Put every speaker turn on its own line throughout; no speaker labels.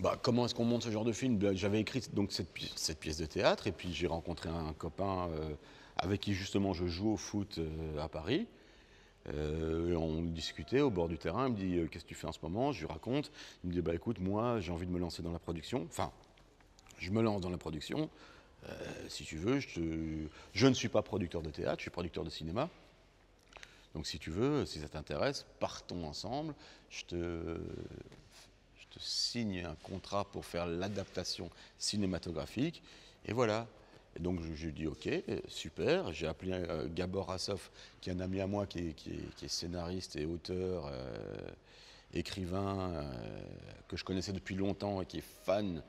Bah, comment est-ce qu'on monte ce genre de film? Bah, j'avais écrit donc cette pièce de théâtre et puis j'ai rencontré un copain avec qui justement je joue au foot à Paris. On discutait au bord du terrain, il me dit qu'est-ce que tu fais en ce moment? Je lui raconte, il me dit bah écoute moi j'ai envie de me lancer dans la production, enfin je me lance dans la production, si tu veux, je ne suis pas producteur de théâtre, je suis producteur de cinéma. Donc si tu veux, si ça t'intéresse, partons ensemble, je te, je te signe un contrat pour faire l'adaptation cinématographique, et voilà. Et donc je dis ok, super, j'ai appelé Gabor Assaf, qui est un ami à moi, qui est scénariste et auteur, écrivain, que je connaissais depuis longtemps et qui est fan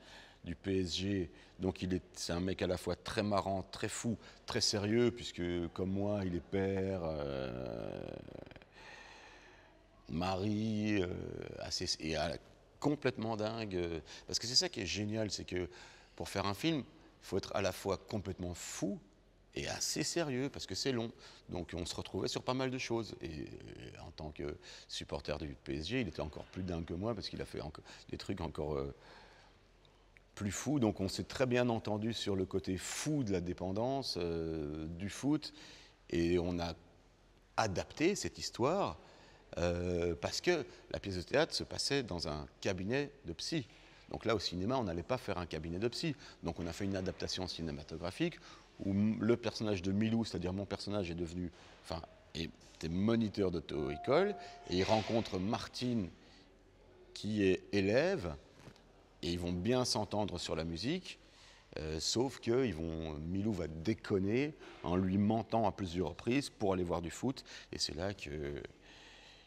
du PSG. Donc c'est un mec à la fois très marrant, très fou, très sérieux, puisque comme moi, il est père, mari, complètement dingue. Parce que c'est ça qui est génial, c'est que pour faire un film, il faut être à la fois complètement fou et assez sérieux, parce que c'est long. Donc on se retrouvait sur pas mal de choses. Et en tant que supporter du PSG, il était encore plus dingue que moi, parce qu'il a fait des trucs encore plus fous. Donc on s'est très bien entendu sur le côté fou de la dépendance, du foot. Et on a adapté cette histoire parce que la pièce de théâtre se passait dans un cabinet de psy. Donc là, au cinéma, on n'allait pas faire un cabinet de psy. Donc on a fait une adaptation cinématographique où le personnage de Milou, c'est-à-dire mon personnage, est devenu, enfin, était moniteur d'auto-école, et il rencontre Martine, qui est élève, et ils vont bien s'entendre sur la musique, sauf que Milou va déconner en lui mentant à plusieurs reprises pour aller voir du foot, et c'est là que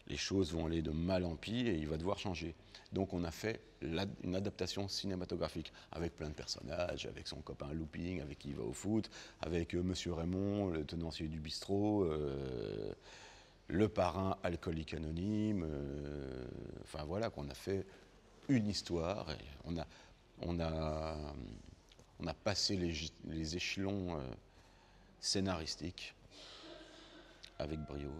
les choses vont aller de mal en pis et il va devoir changer. Donc on a fait une adaptation cinématographique avec plein de personnages, avec son copain Looping, avec qui il va au foot, avec Monsieur Raymond, le tenancier du bistrot, le parrain alcoolique anonyme, enfin voilà, qu'on a fait une histoire. Et on a, on a passé les échelons scénaristiques avec brio.